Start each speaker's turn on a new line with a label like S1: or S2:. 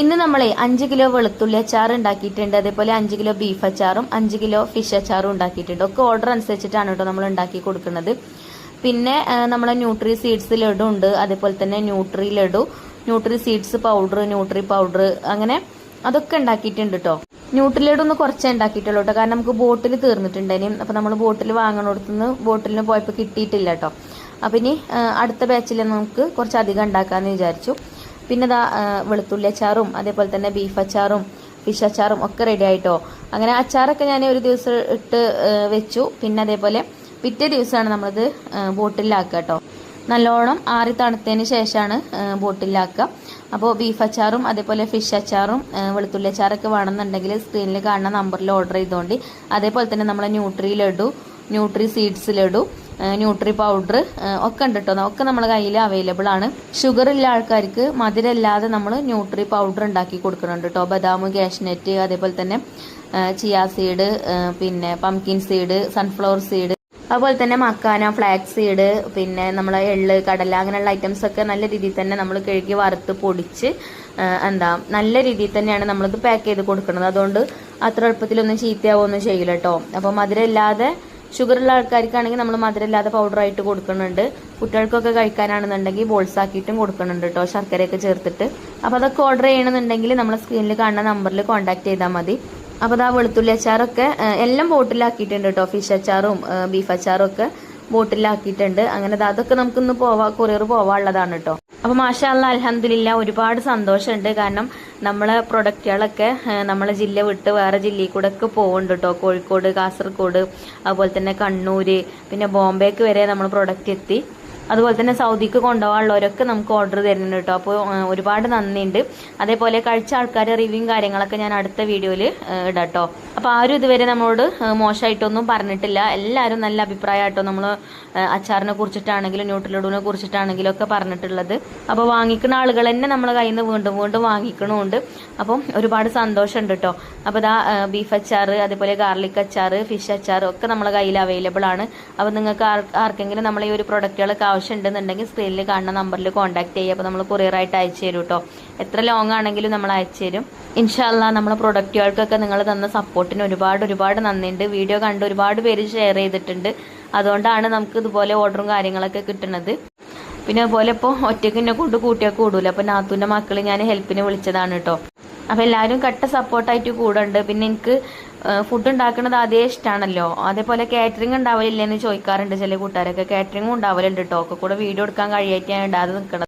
S1: ഇന്ന് നമ്മളെ 5 കിലോ വെളുത്തുള്ളി അച്ചാർ ഉണ്ടാക്കിയിട്ടുണ്ട്. അതേപോലെ 5 കിലോ ബീഫ് അച്ചാറും 5 കിലോ ഫിഷ് അച്ചാറും ഉണ്ടാക്കിയിട്ടുണ്ട്. ഒക്കെ ഓർഡർ അനുസരിച്ചിട്ടാണ് കേട്ടോ നമ്മൾ ഉണ്ടാക്കി കൊടുക്കുന്നത്. പിന്നെ നമ്മളെ ന്യൂട്രി സീഡ്സ് ലഡു ഉണ്ട്, അതേപോലെ തന്നെ nutri laddu, nutri seeds powder, nutri powder, അങ്ങനെ അതൊക്കെ ഉണ്ടാക്കിയിട്ടുണ്ട് കേട്ടോ. ന്യൂട്രി ലഡു ഒന്ന് കുറച്ചേ ഉണ്ടാക്കിയിട്ടുള്ളൂ കേട്ടോ, കാരണം നമുക്ക് ബോട്ടിൽ തീർന്നിട്ടുണ്ടായിരുന്നു. അപ്പൊ നമ്മൾ ബോട്ടിൽ വാങ്ങണോടത്തുനിന്ന് ബോട്ടിലിന് പോയപ്പോൾ കിട്ടിയിട്ടില്ല കേട്ടോ. അപ്പൊ ഇനി അടുത്ത ബാച്ചിൽ നമുക്ക് കുറച്ചധികം ഉണ്ടാക്കാന്ന് വിചാരിച്ചു. പിന്നെ ഇതാ വെളുത്തുള്ളി അച്ചാറും അതേപോലെ തന്നെ ബീഫ് അച്ചാറും ഫിഷ് അച്ചാറും ഒക്കെ റെഡി ആയിട്ടോ. അങ്ങനെ അച്ചാറൊക്കെ ഞാൻ ഒരു ദിവസം ഇട്ട് വെച്ചു. പിന്നെ അതേപോലെ പിറ്റേ ദിവസമാണ് നമ്മളത് ബോട്ടിലാക്കുക കേട്ടോ. നല്ലോണം ആറി തണുത്തതിന് ശേഷമാണ് ബോട്ടിലാക്കുക. അപ്പോൾ ബീഫ് അച്ചാറും അതേപോലെ ഫിഷ് അച്ചാറും വെളുത്തുള്ളി അച്ചാറൊക്കെ വേണമെന്നുണ്ടെങ്കിൽ സ്ക്രീനിൽ കാണുന്ന നമ്പറിൽ ഓർഡർ ചെയ്തോണ്ടി. അതേപോലെ തന്നെ നമ്മളെ nutri laddu, nutri seeds laddu, nutri powder ഒക്കെ ഉണ്ട് കേട്ടോ. ഒക്കെ നമ്മളെ കയ്യിൽ അവൈലബിൾ ആണ്. ഷുഗർ ഉള്ള ആൾക്കാർക്ക് മധുരമില്ലാതെ നമ്മൾ ന്യൂട്രി പൗഡർ ഉണ്ടാക്കി കൊടുക്കുന്നുണ്ട് കേട്ടോ. ബദാം, കാഷ്നട്ട്, അതേപോലെ തന്നെ ചിയാ സീഡ്, പിന്നെ പംകിൻ സീഡ്, സൺഫ്ലവർ സീഡ്, അതുപോലെ തന്നെ മക്കാന, ഫ്ലാക്സ് സീഡ്, പിന്നെ നമ്മളെ എള്ള്, കടല, അങ്ങനെയുള്ള ഐറ്റംസ് ഒക്കെ നല്ല രീതിയിൽ തന്നെ നമ്മൾ കഴുകി വറുത്ത് പൊടിച്ച് നല്ല രീതിയിൽ തന്നെയാണ് നമ്മളിത് പാക്ക് ചെയ്ത് കൊടുക്കുന്നത്. അതുകൊണ്ട് അത്ര എളുപ്പത്തിലൊന്നും ചീത്തയാവൊന്നും ചെയ്യില്ല കേട്ടോ. അപ്പോൾ മധുരമില്ലാതെ ഷുഗറുള്ള ആൾക്കാർക്കാണെങ്കിൽ നമ്മൾ മധുരമില്ലാതെ പൗഡറായിട്ട് കൊടുക്കുന്നുണ്ട്. കുട്ടികൾക്കൊക്കെ കഴിക്കാനാണെന്നുണ്ടെങ്കിൽ ബോൾസ് ആക്കിയിട്ടും കൊടുക്കുന്നുണ്ട് കേട്ടോ, ശർക്കരയൊക്കെ ചേർത്തിട്ട്. അപ്പോൾ അതൊക്കെ ഓർഡർ ചെയ്യണമെന്നുണ്ടെങ്കിൽ നമ്മളെ സ്ക്രീനിൽ കാണുന്ന നമ്പറിൽ കോൺടാക്ട് ചെയ്താൽ മതി. അപ്പോൾ അതാ വെളുത്തുള്ളി അച്ചാറൊക്കെ എല്ലാം ബോട്ടിലാക്കിയിട്ടുണ്ട് കേട്ടോ. ഫിഷ് അച്ചാറും ബീഫ് അച്ചാറും ഒക്കെ ബോട്ടിലാക്കിയിട്ടുണ്ട്. അങ്ങനെ അതൊക്കെ നമുക്കിന്ന് കൊറിയർ പോവാനുള്ളതാണ് കേട്ടോ. അപ്പോൾ മാഷാ അല്ലാഹ് അൽഹംദുലില്ലാ ഒരുപാട് സന്തോഷമുണ്ട്. കാരണം നമ്മളെ പ്രൊഡക്റ്റുകളൊക്കെ നമ്മളെ ജില്ല വിട്ട് വേറെ ജില്ലയിൽ കൂടെ ഒക്കെ പോകുന്നുണ്ട് കേട്ടോ. കോഴിക്കോട്, കാസർഗോഡ്, അതുപോലെ തന്നെ കണ്ണൂര്, പിന്നെ ബോംബെക്ക് വരെ നമ്മൾ പ്രൊഡക്റ്റ് എത്തി. അതുപോലെ തന്നെ സൗദിക്ക് കൊണ്ടുപോകാനുള്ളവരൊക്കെ നമുക്ക് ഓർഡർ തരുന്നുണ്ട് കേട്ടോ. അപ്പോൾ ഒരുപാട് നന്ദിയുണ്ട്. അതേപോലെ കഴിച്ച ആൾക്കാരെ റിവ്യൂ കാര്യങ്ങളൊക്കെ ഞാൻ അടുത്ത വീഡിയോയിൽ ഇടാം കേട്ടോ. അപ്പോൾ ആരും ഇതുവരെ നമ്മളോട് മോശമായിട്ടൊന്നും പറഞ്ഞിട്ടില്ല. എല്ലാവരും നല്ല അഭിപ്രായമായിട്ടോ നമ്മൾ അച്ചാറിനെ കുറിച്ചിട്ടാണെങ്കിലും ന്യൂട്രിലഡുവിനെ കുറിച്ചിട്ടാണെങ്കിലും ഒക്കെ പറഞ്ഞിട്ടുള്ളത്. അപ്പോൾ വാങ്ങിക്കുന്ന ആളുകൾ തന്നെ നമ്മളെ കയ്യിൽ നിന്ന് വീണ്ടും വീണ്ടും വാങ്ങിക്കണമുണ്ട്. അപ്പം ഒരുപാട് സന്തോഷമുണ്ട് കേട്ടോ. അപ്പോൾ ഇതാ ബീഫ് അച്ചാർ, അതേപോലെ ഗാർലിക് അച്ചാർ, ഫിഷ് അച്ചാർ ഒക്കെ നമ്മളെ കയ്യിൽ അവൈലബിൾ ആണ്. അപ്പോൾ നിങ്ങൾക്ക് ആർക്കെങ്കിലും നമ്മളെ ഈ ഒരു പ്രൊഡക്റ്റുകളൊക്കെ ആവശ്യം ഉണ്ടെന്നുണ്ടെങ്കിൽ സ്ക്രീനിൽ കാണുന്ന നമ്പറിൽ കോൺടാക്ട് ചെയ്യുക. അപ്പോൾ നമ്മൾ കൊറിയറായിട്ട് അയച്ചു തരും കേട്ടോ. എത്ര ലോങ് ആണെങ്കിലും നമ്മൾ അയച്ചു തരും ഇൻഷാ അല്ലാഹ്. നമ്മളെ പ്രൊഡക്റ്റുകൾക്കൊക്കെ നിങ്ങൾ തന്ന സപ്പോർട്ടിന് ഒരുപാട് നന്ദിയുണ്ട്. വീഡിയോ കണ്ട് ഒരുപാട് പേര് ഷെയർ ചെയ്തിട്ടുണ്ട്. അതുകൊണ്ടാണ് നമുക്ക് ഇതുപോലെ ഓർഡറും കാര്യങ്ങളൊക്കെ കിട്ടുന്നത്. പിന്നെ അതുപോലെ ഇപ്പോൾ ഒറ്റയ്ക്ക് എന്നെ കൊണ്ട് കൂട്ടിയാൽ കൂടൂല. അപ്പോൾ നാത്തൂൻ്റെ മക്കൾ ഞാൻ ഹെൽപ്പിന് വിളിച്ചതാണ് കേട്ടോ. അപ്പോൾ എല്ലാവരും കട്ട സപ്പോർട്ടായിട്ട് കൂടുണ്ട്. പിന്നെ എനിക്ക് ഫുഡ് ഉണ്ടാക്കുന്നത് അതേ ഇഷ്ടമാണല്ലോ. അതേപോലെ കാറ്ററിംഗ് ഉണ്ടാവലില്ലെന്ന് ചോദിക്കാറുണ്ട് ചില കൂട്ടുകാരൊക്കെ. കാറ്ററിംഗും ഉണ്ടാവലുണ്ട് കേട്ടോ. ഒക്കെ കൂടെ വീഡിയോ എടുക്കാൻ കഴിയായിട്ട് ഞാൻ ഇടാതെ നിൽക്കണം.